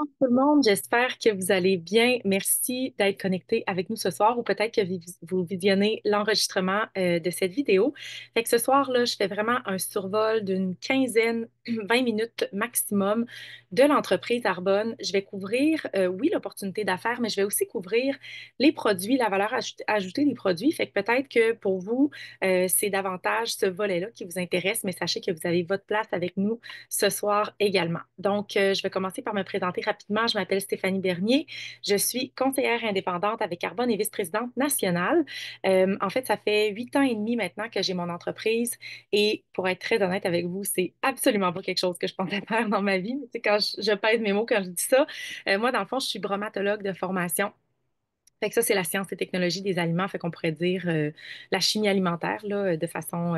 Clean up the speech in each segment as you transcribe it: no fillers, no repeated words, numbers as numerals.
Tout le monde, j'espère que vous allez bien. Merci d'être connecté avec nous ce soir ou peut-être que vous visionnez l'enregistrement de cette vidéo. Fait que ce soir-là, je fais vraiment un survol d'une quinzaine, 20 minutes maximum de l'entreprise Arbonne. Je vais couvrir, oui, l'opportunité d'affaires, mais je vais aussi couvrir les produits, la valeur ajoutée des produits. Fait que peut-être que pour vous, c'est davantage ce volet-là qui vous intéresse, mais sachez que vous avez votre place avec nous ce soir également. Donc, je vais commencer par me présenter rapidement. Je m'appelle Stéphanie Bernier. Je suis conseillère indépendante avec Carbone et vice-présidente nationale. En fait, ça fait 8 ans et demi maintenant que j'ai mon entreprise et pour être très honnête avec vous, c'est absolument pas quelque chose que je pensais faire dans ma vie. C'est quand je pèse mes mots quand je dis ça. Moi, dans le fond, je suis bromatologue de formation. Fait que ça, c'est la science et technologie des aliments, fait qu'on pourrait dire la chimie alimentaire, là, de façon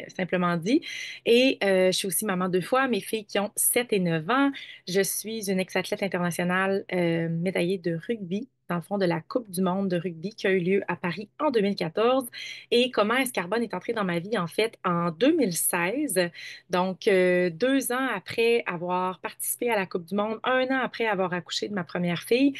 simplement dit. Et je suis aussi maman deux fois, mes filles qui ont 7 et 9 ans. Je suis une ex-athlète internationale médaillée de rugby, dans le fond de la Coupe du monde de rugby qui a eu lieu à Paris en 2014. Et comment est-ce Carbone est entré dans ma vie, en fait, en 2016. Donc, 2 ans après avoir participé à la Coupe du monde, un an après avoir accouché de ma première fille,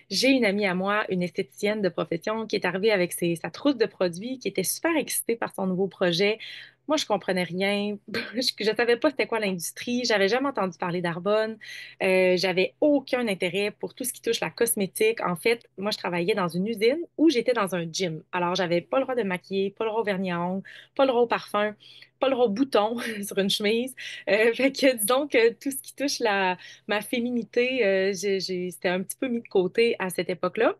j'ai une amie à moi, une esthéticienne de profession, qui est arrivée avec sa trousse de produits, qui était super excitée par son nouveau projet. Moi, je comprenais rien. Je ne savais pas c'était quoi l'industrie. J'avais jamais entendu parler d'Arbonne. J'avais aucun intérêt pour tout ce qui touche la cosmétique. En fait, moi, je travaillais dans une usine où j'étais dans un gym. Alors, j'avais pas le droit de me maquiller, pas le droit au vernis à ongles, pas le droit au parfum, pas le droit au bouton sur une chemise. Fait que disons que tout ce qui touche ma féminité, c'était un petit peu mis de côté à cette époque-là.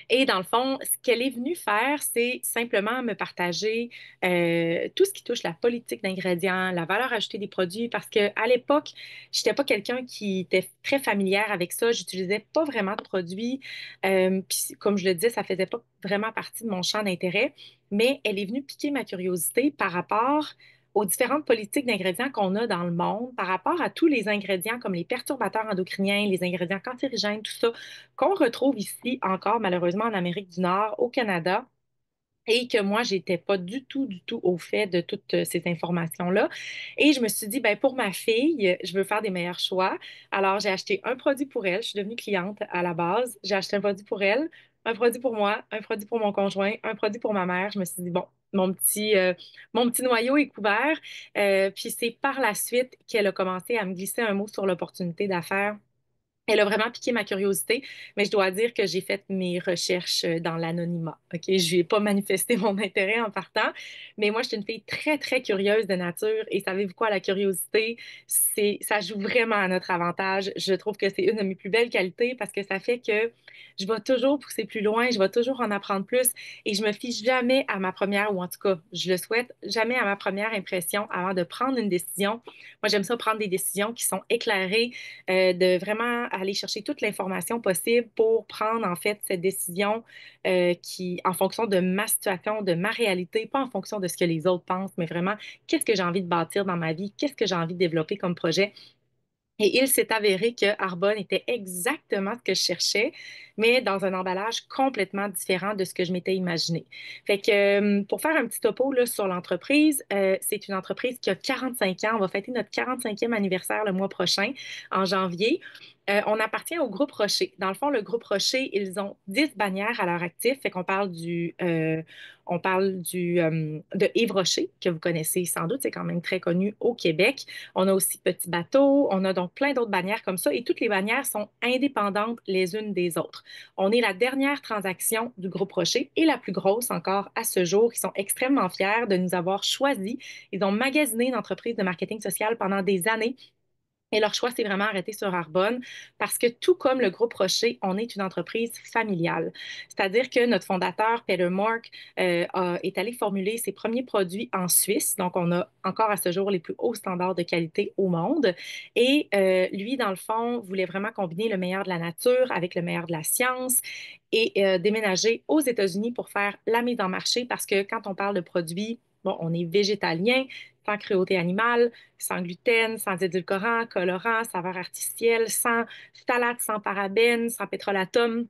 Et dans le fond, ce qu'elle est venue faire, c'est simplement me partager tout ce qui touche la politique d'ingrédients, la valeur ajoutée des produits, parce qu'à l'époque, je n'étais pas quelqu'un qui était très familière avec ça. J'utilisais pas vraiment de produits. Puis, comme je le disais, ça faisait pas vraiment partie de mon champ d'intérêt. Mais elle est venue piquer ma curiosité par rapport aux différentes politiques d'ingrédients qu'on a dans le monde, par rapport à tous les ingrédients comme les perturbateurs endocriniens, les ingrédients cancérigènes, tout ça qu'on retrouve ici encore malheureusement en Amérique du Nord, au Canada, et que moi, j'étais pas du tout au fait de toutes ces informations-là. Et je me suis dit, ben, pour ma fille, je veux faire des meilleurs choix. Alors, j'ai acheté un produit pour elle. Je suis devenue cliente à la base. J'ai acheté un produit pour elle, un produit pour moi, un produit pour mon conjoint, un produit pour ma mère. Je me suis dit, bon, mon petit noyau est couvert. Puis c'est par la suite qu'elle a commencé à me glisser un mot sur l'opportunité d'affaires. Elle a vraiment piqué ma curiosité, mais je dois dire que j'ai fait mes recherches dans l'anonymat. OK, je lui ai pas manifesté mon intérêt en partant, mais moi, je suis une fille très, très curieuse de nature et savez-vous quoi, la curiosité, ça joue vraiment à notre avantage. Je trouve que c'est une de mes plus belles qualités parce que ça fait que je vais toujours pousser plus loin, je vais toujours en apprendre plus et je me fie jamais à ma première, ou en tout cas, je le souhaite, jamais à ma première impression avant de prendre une décision. Moi, j'aime ça prendre des décisions qui sont éclairées, de vraiment aller chercher toute l'information possible pour prendre en fait cette décision qui, en fonction de ma situation, de ma réalité, pas en fonction de ce que les autres pensent, mais vraiment qu'est-ce que j'ai envie de bâtir dans ma vie, qu'est-ce que j'ai envie de développer comme projet. Et il s'est avéré que Arbonne était exactement ce que je cherchais, mais dans un emballage complètement différent de ce que je m'étais imaginé. Fait que pour faire un petit topo là, sur l'entreprise, c'est une entreprise qui a 45 ans. On va fêter notre 45e anniversaire le mois prochain, en janvier. On appartient au groupe Rocher. Dans le fond, le groupe Rocher, ils ont 10 bannières à leur actif. Fait qu'on parle de Yves Rocher, que vous connaissez sans doute, c'est quand même très connu au Québec. On a aussi Petit Bateau, on a donc plein d'autres bannières comme ça et toutes les bannières sont indépendantes les unes des autres. On est la dernière transaction du groupe Rocher et la plus grosse encore à ce jour. Ils sont extrêmement fiers de nous avoir choisis. Ils ont magasiné une entreprise de marketing social pendant des années et leur choix s'est vraiment arrêté sur Arbonne parce que tout comme le groupe Rocher, on est une entreprise familiale. C'est-à-dire que notre fondateur, Peter Mork, est allé formuler ses premiers produits en Suisse. Donc, on a encore à ce jour les plus hauts standards de qualité au monde. Et lui, dans le fond, voulait vraiment combiner le meilleur de la nature avec le meilleur de la science et déménager aux États-Unis pour faire la mise en marché parce que quand on parle de produits, bon, on est végétalien, sans cruauté animale, sans gluten, sans édulcorants, colorants, saveurs artificielles, sans phtalates, sans parabènes, sans pétrolatum.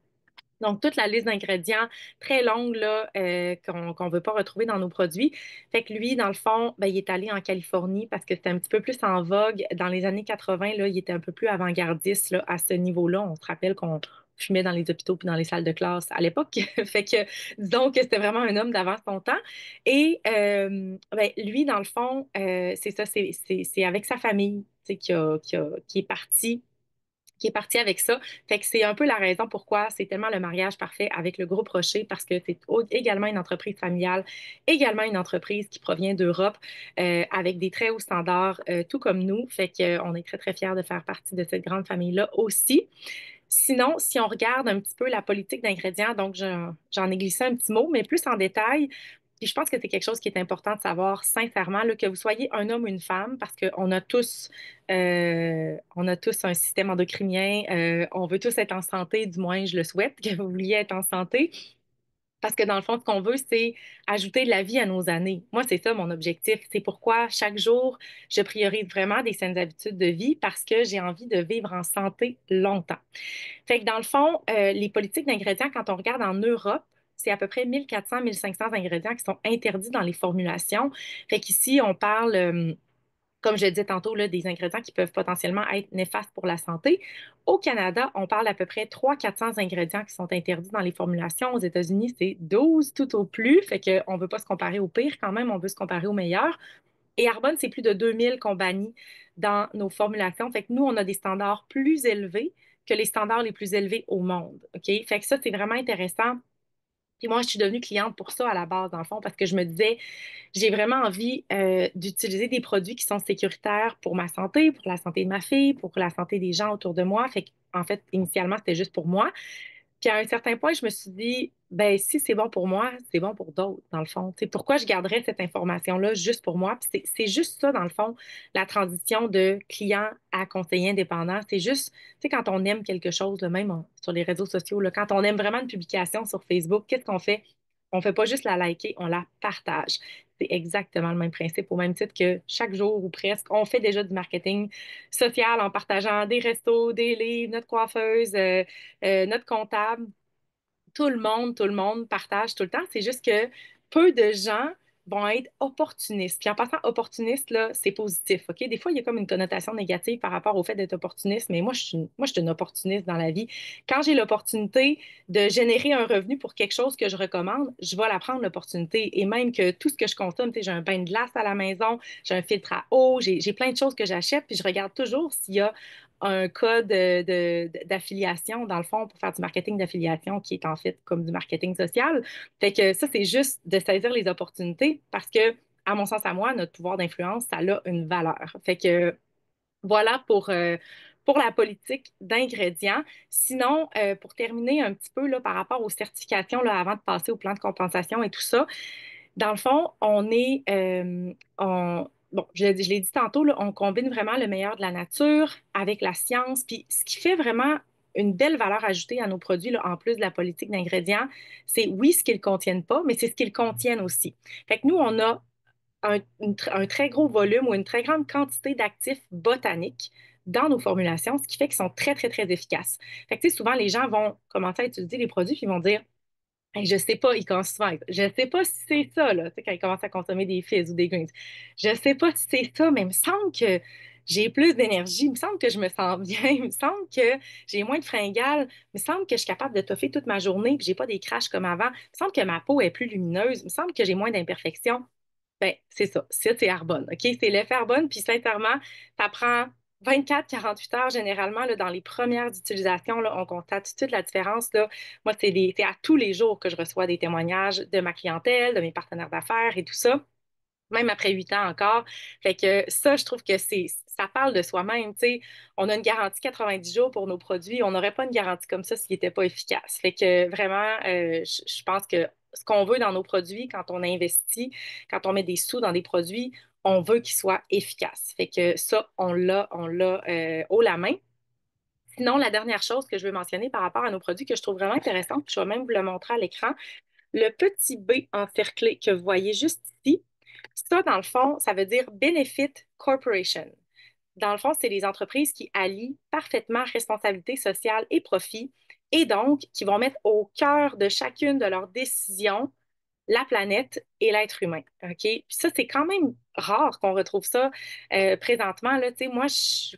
Donc, toute la liste d'ingrédients très longue là, qu'on ne veut pas retrouver dans nos produits. Fait que lui, dans le fond, ben, il est allé en Californie parce que c'était un petit peu plus en vogue. Dans les années 80, là, il était un peu plus avant-gardiste là, à ce niveau-là. On se rappelle qu'on fumait dans les hôpitaux puis dans les salles de classe à l'époque. Fait que disons que c'était vraiment un homme d'avant son temps. Et ben, lui, dans le fond, c'est ça, c'est avec sa famille tu sais, qui est parti avec ça. Fait que c'est un peu la raison pourquoi c'est tellement le mariage parfait avec le groupe Rocher, parce que c'est également une entreprise familiale, également une entreprise qui provient d'Europe, avec des très hauts standards, tout comme nous. Fait qu'on est très, très fiers de faire partie de cette grande famille-là aussi. Sinon, si on regarde un petit peu la politique d'ingrédients, donc j'en ai glissé un petit mot, mais plus en détail, puis je pense que c'est quelque chose qui est important de savoir sincèrement, là, que vous soyez un homme ou une femme, parce on a tous un système endocrinien, on veut tous être en santé, du moins je le souhaite, que vous vouliez être en santé. Parce que dans le fond, ce qu'on veut, c'est ajouter de la vie à nos années. Moi, c'est ça mon objectif. C'est pourquoi chaque jour, je priorise vraiment des saines habitudes de vie parce que j'ai envie de vivre en santé longtemps. Fait que dans le fond, les politiques d'ingrédients, quand on regarde en Europe, c'est à peu près 1400-1500 ingrédients qui sont interdits dans les formulations. Fait qu'ici, on parle, comme je le disais tantôt, là, des ingrédients qui peuvent potentiellement être néfastes pour la santé. Au Canada, on parle à peu près 300-400 ingrédients qui sont interdits dans les formulations. Aux États-Unis, c'est 12 tout au plus. Fait qu'on ne veut pas se comparer au pire quand même, on veut se comparer au meilleur. Et Arbonne, c'est plus de 2000 qu'on bannit dans nos formulations. Fait que nous, on a des standards plus élevés que les standards les plus élevés au monde. OK? Fait que ça, c'est vraiment intéressant. Puis moi, je suis devenue cliente pour ça à la base, dans le fond, parce que je me disais, j'ai vraiment envie d'utiliser des produits qui sont sécuritaires pour ma santé, pour la santé de ma fille, pour la santé des gens autour de moi. Fait qu'en fait, initialement, c'était juste pour moi. Puis à un certain point, je me suis dit, ben si c'est bon pour moi, c'est bon pour d'autres, dans le fond. Tu sais, pourquoi je garderais cette information-là juste pour moi? Puis c'est juste ça, dans le fond, la transition de client à conseiller indépendant. C'est juste, tu sais, quand on aime quelque chose, là, même sur les réseaux sociaux, là, quand on aime vraiment une publication sur Facebook, qu'est-ce qu'on fait? On fait pas juste la liker, on la partage. C'est exactement le même principe, au même titre que chaque jour ou presque, on fait déjà du marketing social en partageant des restos, des livres, notre coiffeuse, notre comptable, tout le monde partage tout le temps. C'est juste que peu de gens vont être opportunistes. Puis en passant opportuniste, là, c'est positif, OK? Des fois, il y a comme une connotation négative par rapport au fait d'être opportuniste, mais moi, je suis une opportuniste dans la vie. Quand j'ai l'opportunité de générer un revenu pour quelque chose que je recommande, je vais la prendre, l'opportunité. Et même que tout ce que je consomme, tu sais, j'ai un bain de glace à la maison, j'ai un filtre à eau, j'ai plein de choses que j'achète, puis je regarde toujours s'il y a un code d'affiliation, dans le fond, pour faire du marketing d'affiliation, qui est en fait comme du marketing social. Fait que ça, c'est juste de saisir les opportunités parce que, à mon sens, à moi, notre pouvoir d'influence, ça a une valeur. Fait que voilà pour la politique d'ingrédients. Sinon, pour terminer un petit peu là, par rapport aux certifications, là, avant de passer au plan de compensation et tout ça, dans le fond, bon, je l'ai dit tantôt, là, on combine vraiment le meilleur de la nature avec la science. Puis ce qui fait vraiment une belle valeur ajoutée à nos produits, là, en plus de la politique d'ingrédients, c'est oui ce qu'ils contiennent pas, mais c'est ce qu'ils contiennent aussi. Fait que nous, on a un très gros volume ou une très grande quantité d'actifs botaniques dans nos formulations, ce qui fait qu'ils sont très, très, très efficaces. Fait que, tu sais, souvent, les gens vont commencer à utiliser les produits puis ils vont dire hey, je sais pas, il commence souvent avec ça. Je sais pas si c'est ça, là, tu sais, quand il commence à consommer des fizz ou des greens. Je sais pas si c'est ça, mais il me semble que j'ai plus d'énergie. Il me semble que je me sens bien. Il me semble que j'ai moins de fringales. Il me semble que je suis capable de toffer toute ma journée et j'ai pas des crashs comme avant. Il me semble que ma peau est plus lumineuse. Il me semble que j'ai moins d'imperfections. Ben, c'est ça. C'est Arbonne. OK? C'est l'effet Arbonne. Puis, sincèrement, ça prend 24-48 heures généralement là, dans les premières utilisations. Là, on constate tout de suite la différence. Là. Moi, c'est à tous les jours que je reçois des témoignages de ma clientèle, de mes partenaires d'affaires et tout ça même après 8 ans encore. Fait que ça, je trouve que ça parle de soi-même. Tu sais, on a une garantie 90 jours pour nos produits. On n'aurait pas une garantie comme ça s'il n'était pas efficace. Fait que vraiment, je pense que ce qu'on veut dans nos produits, quand on investit, quand on met des sous dans des produits, on veut qu'ils soient efficaces. Fait que ça, on l'a haut la main. Sinon, la dernière chose que je veux mentionner par rapport à nos produits que je trouve vraiment intéressante, puis je vais même vous le montrer à l'écran, le petit B encerclé que vous voyez juste ici, ça, dans le fond, ça veut dire Benefit Corporation. Dans le fond, c'est les entreprises qui allient parfaitement responsabilité sociale et profit. et donc qui vont mettre au cœur de chacune de leurs décisions la planète et l'être humain. OK? Puis ça, c'est quand même rare qu'on retrouve ça présentement. Là, tu sais, moi,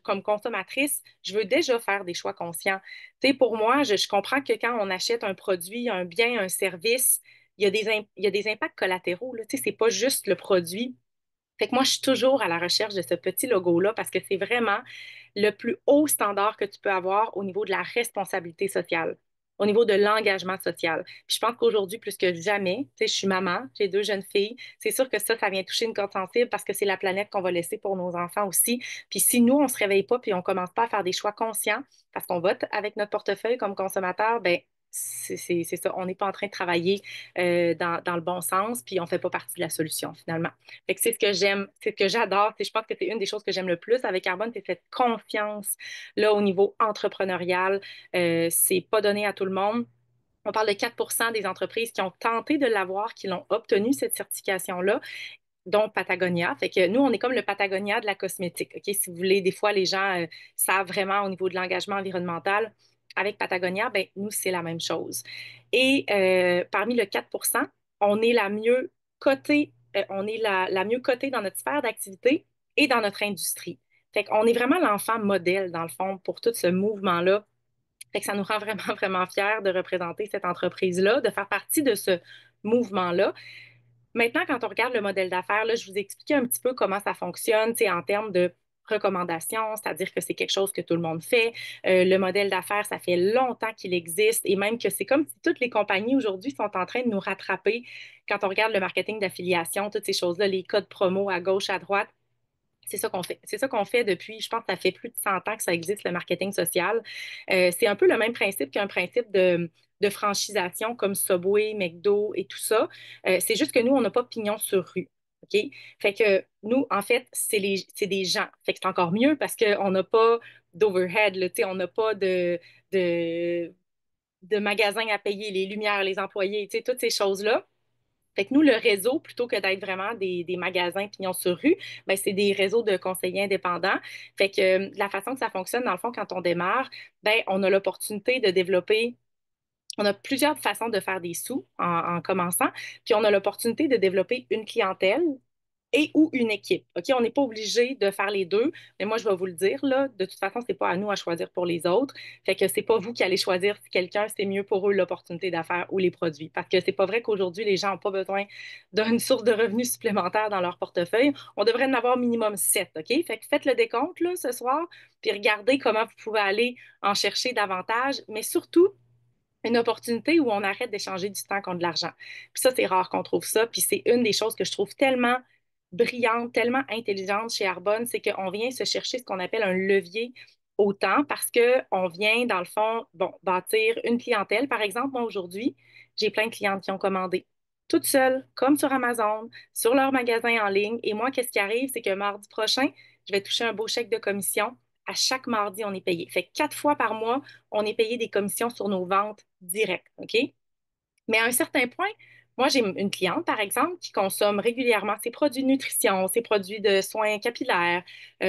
comme consommatrice, je veux déjà faire des choix conscients. Tu sais, pour moi, je comprends que quand on achète un produit, un bien, un service, il y a des impacts collatéraux. Là, tu sais, c'est pas juste le produit. Fait que moi, je suis toujours à la recherche de ce petit logo-là parce que c'est vraiment le plus haut standard que tu peux avoir au niveau de la responsabilité sociale, au niveau de l'engagement social. Puis je pense qu'aujourd'hui, plus que jamais, tu sais, je suis maman, j'ai deux jeunes filles. C'est sûr que ça vient toucher une corde sensible parce que c'est la planète qu'on va laisser pour nos enfants aussi. Puis si nous, on se réveille pas puis on commence pas à faire des choix conscients parce qu'on vote avec notre portefeuille comme consommateur, ben c'est ça. On n'est pas en train de travailler dans le bon sens, puis on ne fait pas partie de la solution finalement. Fait que c'est ce que j'aime, c'est ce que j'adore. Je pense que c'est une des choses que j'aime le plus avec Carbone, c'est cette confiance là au niveau entrepreneurial. C'est pas donné à tout le monde. On parle de 4 des entreprises qui ont tenté de l'avoir, qui l'ont obtenu, cette certification-là, dont Patagonia. Fait que nous, on est comme le Patagonia de la cosmétique. OK? Si vous voulez, des fois, les gens savent vraiment au niveau de l'engagement environnemental. Avec Patagonia, ben, nous, c'est la même chose. Et parmi le 4 on est la mieux cotée, on est la mieux cotée dans notre sphère d'activité et dans notre industrie. Fait qu'on est vraiment l'enfant modèle, dans le fond, pour tout ce mouvement-là. Fait que ça nous rend vraiment, vraiment fiers de représenter cette entreprise-là, de faire partie de ce mouvement-là. Maintenant, quand on regarde le modèle d'affaires, là, je vous ai expliqué un petit peu comment ça fonctionne, tu sais, en termes de recommandations, c'est-à-dire que c'est quelque chose que tout le monde fait. Le modèle d'affaires, ça fait longtemps qu'il existe et même que c'est comme si toutes les compagnies aujourd'hui sont en train de nous rattraper quand on regarde le marketing d'affiliation, toutes ces choses-là, les codes promo à gauche, à droite. C'est ça qu'on fait. C'est ça qu'on fait depuis, je pense que ça fait plus de 100 ans que ça existe, le marketing social. C'est un peu le même principe qu'un principe de franchisation comme Subway, McDo et tout ça. C'est juste que nous, on n'a pas pignon sur rue. OK? Fait que nous, en fait, c'est des gens. Fait que c'est encore mieux parce qu'on n'a pas d'overhead, là, tu sais, on n'a pas de, de magasins à payer, les lumières, les employés, tu sais, toutes ces choses-là. Fait que nous, le réseau, plutôt que d'être vraiment des magasins pignons sur rue, ben, c'est des réseaux de conseillers indépendants. Fait que la façon que ça fonctionne, dans le fond, quand on démarre, ben, on a l'opportunité de développer. On a plusieurs façons de faire des sous en commençant, puis on a l'opportunité de développer une clientèle et ou une équipe. OK? On n'est pas obligé de faire les deux, mais moi, je vais vous le dire, là, de toute façon, c'est pas à nous à choisir pour les autres. Fait que c'est pas vous qui allez choisir si quelqu'un, c'est mieux pour eux l'opportunité d'affaires ou les produits. Parce que c'est pas vrai qu'aujourd'hui, les gens n'ont pas besoin d'une source de revenus supplémentaire dans leur portefeuille. On devrait en avoir minimum 7, OK? Fait que faites le décompte, là, ce soir, puis regardez comment vous pouvez aller en chercher davantage, mais surtout, une opportunité où on arrête d'échanger du temps contre de l'argent. Puis ça, c'est rare qu'on trouve ça. Puis c'est une des choses que je trouve tellement brillante, tellement intelligente chez Arbonne, c'est qu'on vient se chercher ce qu'on appelle un levier au temps parce qu'on vient, dans le fond, bon, bâtir une clientèle. Par exemple, moi, aujourd'hui, j'ai plein de clientes qui ont commandé toutes seules, comme sur Amazon, sur leur magasin en ligne. Et moi, qu'est-ce qui arrive? C'est que mardi prochain, je vais toucher un beau chèque de commission. À chaque mardi, on est payé. Fait que 4 fois par mois, on est payé des commissions sur nos ventes directes, OK? Mais à un certain point, moi, j'ai une cliente, par exemple, qui consomme régulièrement ses produits de nutrition, ses produits de soins capillaires,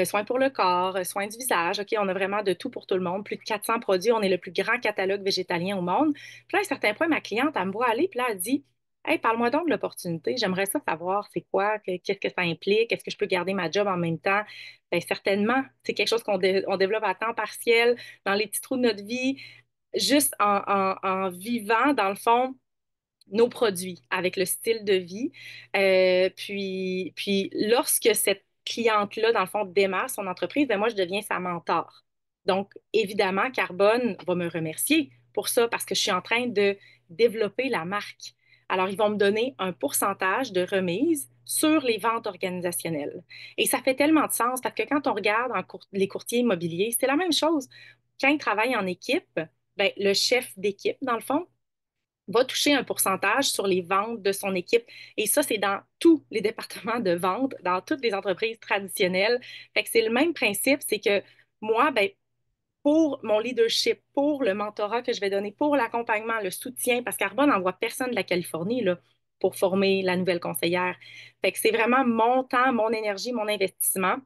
soins pour le corps, soins du visage. OK, on a vraiment de tout pour tout le monde. Plus de 400 produits. On est le plus grand catalogue végétalien au monde. Puis là, à un certain point, ma cliente, elle me voit aller, puis là, elle dit, Hey, parle-moi donc de l'opportunité. J'aimerais ça savoir c'est quoi, qu'est-ce que ça implique, est-ce que je peux garder ma job en même temps? Bien, certainement, c'est quelque chose on développe à temps partiel dans les petits trous de notre vie, juste en vivant, dans le fond nos produits avec le style de vie. Puis lorsque cette cliente-là, dans le fond, démarre son entreprise, ben moi, je deviens sa mentor. Donc, évidemment, Carbone va me remercier pour ça parce que je suis en train de développer la marque. Alors, ils vont me donner un pourcentage de remise sur les ventes organisationnelles. Et ça fait tellement de sens parce que quand on regarde les courtiers immobiliers, c'est la même chose. Quand ils travaillent en équipe, ben, le chef d'équipe, dans le fond, va toucher un pourcentage sur les ventes de son équipe. Et ça, c'est dans tous les départements de vente, dans toutes les entreprises traditionnelles. Fait que c'est le même principe, c'est que moi, ben, pour mon leadership, pour le mentorat que je vais donner, pour l'accompagnement, le soutien, parce qu'Arbonne n'envoie personne de la Californie là, pour former la nouvelle conseillère. Fait que c'est vraiment mon temps, mon énergie, mon investissement.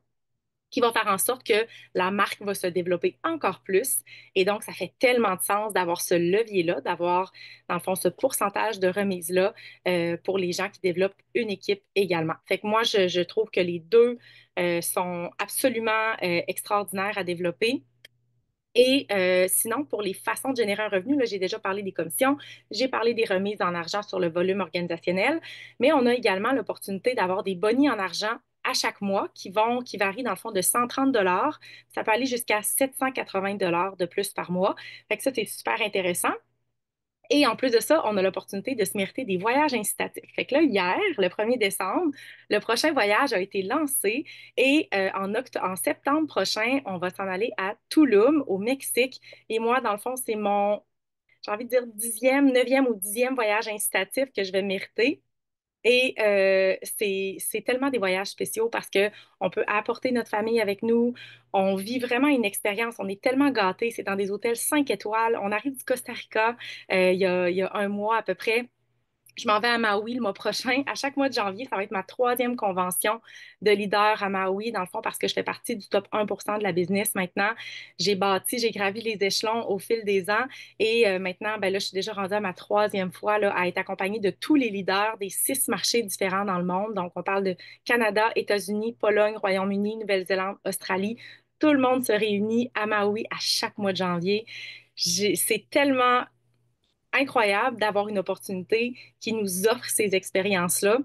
qui va faire en sorte que la marque va se développer encore plus. Et donc, ça fait tellement de sens d'avoir ce levier-là, d'avoir, dans le fond, ce pourcentage de remise-là pour les gens qui développent une équipe également. Fait que moi, je trouve que les deux sont absolument extraordinaires à développer. Et sinon, pour les façons de générer un revenu, là, j'ai déjà parlé des commissions, j'ai parlé des remises en argent sur le volume organisationnel, mais on a également l'opportunité d'avoir des bonnies en argent à chaque mois qui varient dans le fond de 130 dollars. Ça peut aller jusqu'à 780 dollars de plus par mois. Fait que ça, c'est super intéressant. Et en plus de ça, on a l'opportunité de se mériter des voyages incitatifs. Fait que là, hier, le 1er décembre, le prochain voyage a été lancé et en septembre prochain, on va s'en aller à Tulum, au Mexique. Et moi, dans le fond, c'est mon, j'ai envie de dire, 10e, 9e ou 10e voyage incitatif que je vais mériter. Et c'est tellement des voyages spéciaux parce que on peut apporter notre famille avec nous. On vit vraiment une expérience. On est tellement gâtés. C'est dans des hôtels 5 étoiles. On arrive du Costa Rica il y a un mois à peu près. Je m'en vais à Maui le mois prochain. À chaque mois de janvier, ça va être ma troisième convention de leader à Maui, dans le fond, parce que je fais partie du top 1% de la business maintenant. J'ai gravi les échelons au fil des ans et maintenant, ben là, je suis déjà rendue à ma troisième fois là, à être accompagnée de tous les leaders des 6 marchés différents dans le monde. Donc, on parle de Canada, États-Unis, Pologne, Royaume-Uni, Nouvelle-Zélande, Australie. Tout le monde se réunit à Maui à chaque mois de janvier. C'est tellement incroyable d'avoir une opportunité qui nous offre ces expériences-là.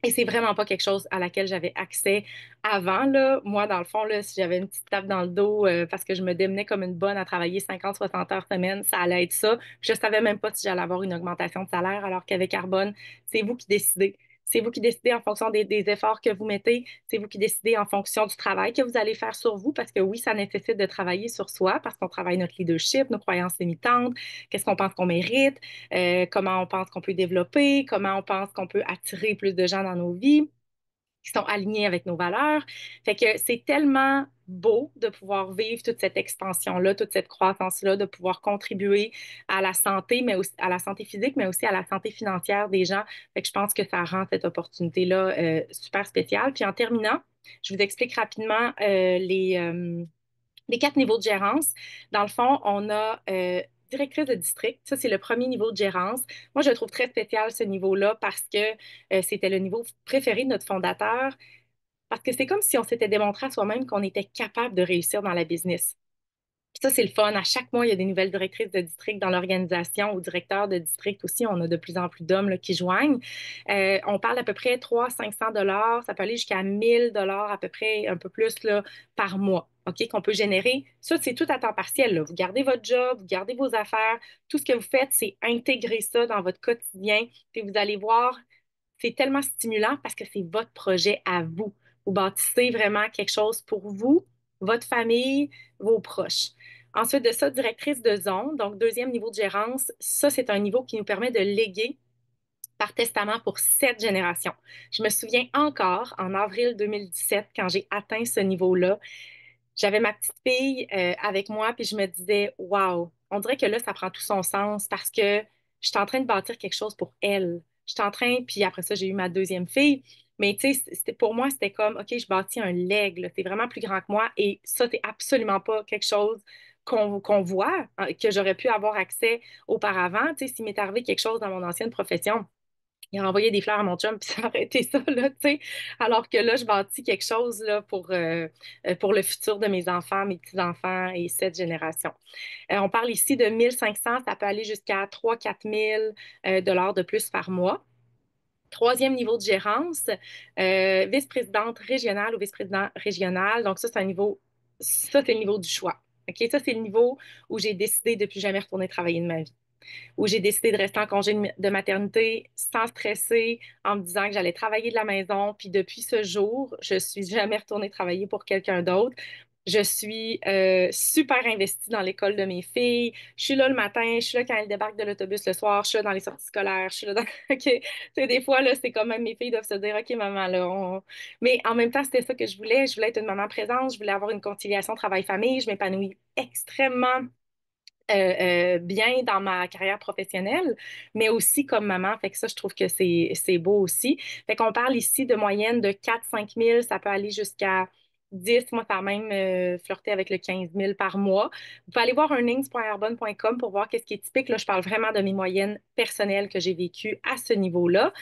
Et c'est vraiment pas quelque chose à laquelle j'avais accès avant, là. Moi, dans le fond, là, si j'avais une petite tape dans le dos parce que je me démenais comme une bonne à travailler 50, 60 heures semaine, ça allait être ça. Je savais même pas si j'allais avoir une augmentation de salaire, alors qu'avec Carbone, c'est vous qui décidez. C'est vous qui décidez en fonction des efforts que vous mettez. C'est vous qui décidez en fonction du travail que vous allez faire sur vous, parce que oui, ça nécessite de travailler sur soi, parce qu'on travaille notre leadership, nos croyances limitantes, qu'est-ce qu'on pense qu'on mérite, comment on pense qu'on peut développer, comment on pense qu'on peut attirer plus de gens dans nos vies qui sont alignés avec nos valeurs. Fait que c'est tellement beau de pouvoir vivre toute cette expansion-là, toute cette croissance-là, de pouvoir contribuer à la santé, mais aussi à la santé physique, mais aussi à la santé financière des gens. Fait que je pense que ça rend cette opportunité-là super spéciale. Puis en terminant, je vous explique rapidement les 4 niveaux de gérance. Dans le fond, on a directrice de district. Ça, c'est le premier niveau de gérance. Moi, je le trouve très spécial, ce niveau-là, parce que c'était le niveau préféré de notre fondateur, parce que c'est comme si on s'était démontré à soi-même qu'on était capable de réussir dans la business. Puis ça, c'est le fun. À chaque mois, il y a des nouvelles directrices de district dans l'organisation ou directeurs de district aussi. On a de plus en plus d'hommes là, qui joignent. On parle d'à peu près 300, 500 dollars. Ça peut aller jusqu'à 1000 dollars à peu près, un peu plus là, par mois. OK, qu'on peut générer. Ça, c'est tout à temps partiel, là. Vous gardez votre job, vous gardez vos affaires. Tout ce que vous faites, c'est intégrer ça dans votre quotidien. Puis vous allez voir, c'est tellement stimulant parce que c'est votre projet à vous. Vous bâtissez vraiment quelque chose pour vous, votre famille, vos proches. Ensuite de ça, directrice de zone, donc deuxième niveau de gérance, ça, c'est un niveau qui nous permet de léguer par testament pour 7 générations. Je me souviens encore, en avril 2017, quand j'ai atteint ce niveau-là, j'avais ma petite fille avec moi, puis je me disais, waouh, on dirait que là, ça prend tout son sens parce que je suis en train de bâtir quelque chose pour elle. Je suis en train, puis après ça, j'ai eu ma deuxième fille. Mais tu sais, pour moi, c'était comme, OK, je bâtis un leg, là. C'est vraiment plus grand que moi. Et ça, c'est absolument pas quelque chose qu'on voit, hein, que j'aurais pu avoir accès auparavant. Tu sais, s'il m'est arrivé quelque chose dans mon ancienne profession, il a envoyé des fleurs à mon chum, puis ça aurait été ça, là, tu sais. Alors que là, je bâtis quelque chose, là, pour le futur de mes enfants, mes petits-enfants et cette génération. On parle ici de 1500, ça peut aller jusqu'à 3 000 à 4 000 dollars de plus par mois. Troisième niveau de gérance, vice-présidente régionale ou vice-président régional. Donc, ça, c'est le niveau du choix. OK? Ça, c'est le niveau où j'ai décidé de ne plus jamais retourner travailler de ma vie, où j'ai décidé de rester en congé de maternité sans stresser, en me disant que j'allais travailler de la maison. Puis depuis ce jour, je suis jamais retournée travailler pour quelqu'un d'autre. Je suis super investie dans l'école de mes filles. Je suis là le matin, je suis là quand elles débarquent de l'autobus le soir, je suis là dans les sorties scolaires, je suis là dans... OK. Tu sais, des fois, là, c'est quand même mes filles doivent se dire, OK, maman, là, mais en même temps, c'était ça que je voulais. Je voulais être une maman présente, je voulais avoir une conciliation travail-famille. Je m'épanouis extrêmement bien dans ma carrière professionnelle, mais aussi comme maman. Fait que ça, je trouve que c'est beau aussi. Fait qu'on parle ici de moyenne de 4 5 000, ça peut aller jusqu'à 10, moi, ça a même flirté avec le 15 000 par mois. Vous pouvez aller voir earnings.arbonne.com pour voir qu'est-ce qui est typique. Là, je parle vraiment de mes moyennes personnelles que j'ai vécues à ce niveau-là.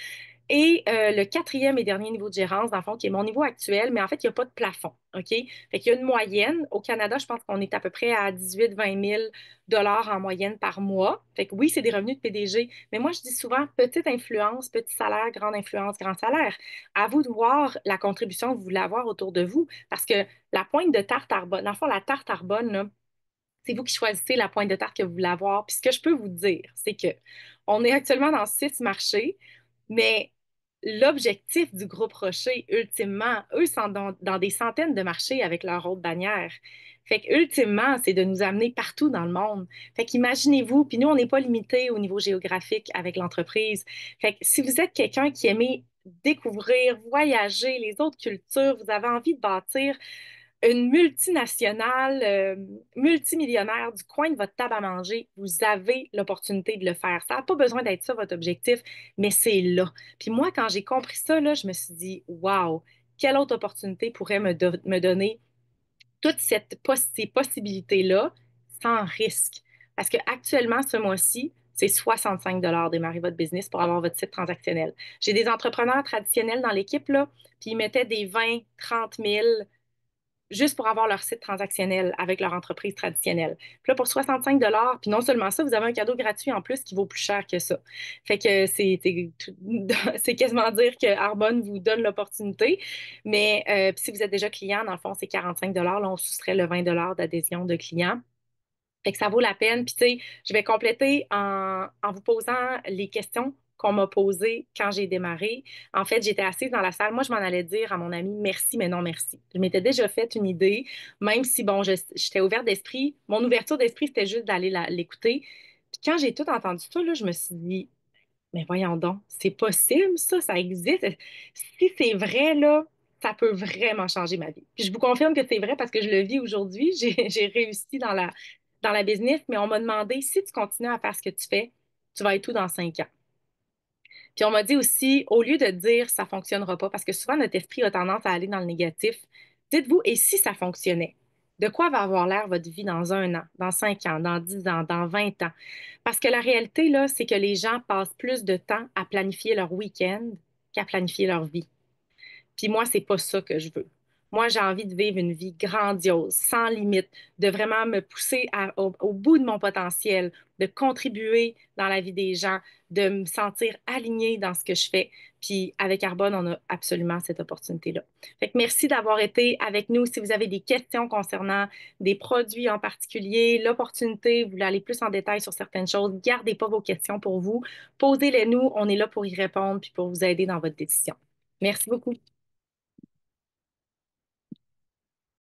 Et le quatrième et dernier niveau de gérance, dans le fond, qui est mon niveau actuel, mais en fait, il n'y a pas de plafond. OK? Fait qu'il y a une moyenne. Au Canada, je pense qu'on est à peu près à 18-20 000 $ en moyenne par mois. Fait que oui, c'est des revenus de PDG, mais moi, je dis souvent petite influence, petit salaire, grande influence, grand salaire. À vous de voir la contribution que vous voulez avoir autour de vous, parce que la pointe de tarte Arbonne, dans le fond, la tarte Arbonne, là, c'est vous qui choisissez la pointe de tarte que vous voulez avoir. Puis ce que je peux vous dire, c'est que on est actuellement dans 6 marchés, mais l'objectif du groupe Rocher, ultimement, eux sont dans des centaines de marchés avec leur autre bannière. Fait que, ultimement, c'est de nous amener partout dans le monde. Fait qu'imaginez-vous, puis nous, on n'est pas limité au niveau géographique avec l'entreprise. Fait que si vous êtes quelqu'un qui aimait découvrir, voyager, les autres cultures, vous avez envie de bâtir une multinationale, multimillionnaire du coin de votre table à manger, vous avez l'opportunité de le faire. Ça n'a pas besoin d'être ça votre objectif, mais c'est là. Puis moi, quand j'ai compris ça, là, je me suis dit, wow, quelle autre opportunité pourrait me donner toutes ces possibilités-là sans risque? Parce qu'actuellement, ce mois-ci, c'est 65 démarrer votre business pour avoir votre site transactionnel. J'ai des entrepreneurs traditionnels dans l'équipe, là, puis ils mettaient des 20, 30 000 juste pour avoir leur site transactionnel avec leur entreprise traditionnelle. Puis là, pour 65 puis non seulement ça, vous avez un cadeau gratuit en plus qui vaut plus cher que ça. Fait que c'est quasiment dire que Arbonne vous donne l'opportunité. Mais puis si vous êtes déjà client, dans le fond, c'est 45 là, on soustrait le 20 d'adhésion de client. Fait que ça vaut la peine. Puis, tu sais, je vais compléter en vous posant les questions qu'on m'a posées quand j'ai démarré. En fait, j'étais assise dans la salle. Moi, je m'en allais dire à mon ami merci, mais non merci. Je m'étais déjà fait une idée, même si, bon, j'étais ouverte d'esprit. Mon ouverture d'esprit, c'était juste d'aller l'écouter. Puis quand j'ai tout entendu ça, là, je me suis dit, mais voyons donc, c'est possible, ça existe. Si c'est vrai, là, ça peut vraiment changer ma vie. Puis je vous confirme que c'est vrai parce que je le vis aujourd'hui. J'ai réussi dans la business, mais on m'a demandé si tu continues à faire ce que tu fais, tu vas être où dans 5 ans? Puis on m'a dit aussi, au lieu de dire ça fonctionnera pas, parce que souvent notre esprit a tendance à aller dans le négatif, dites-vous, et si ça fonctionnait? De quoi va avoir l'air votre vie dans 1 an, dans 5 ans, dans 10 ans, dans 20 ans? Parce que la réalité, là, c'est que les gens passent plus de temps à planifier leur week-end qu'à planifier leur vie. Puis moi, c'est pas ça que je veux. Moi, j'ai envie de vivre une vie grandiose, sans limite, de vraiment me pousser au bout de mon potentiel, de contribuer dans la vie des gens, de me sentir alignée dans ce que je fais. Puis avec Arbonne, on a absolument cette opportunité-là. Fait que merci d'avoir été avec nous. Si vous avez des questions concernant des produits en particulier, l'opportunité, vous voulez aller plus en détail sur certaines choses, gardez pas vos questions pour vous. Posez-les nous. On est là pour y répondre puis pour vous aider dans votre décision. Merci beaucoup.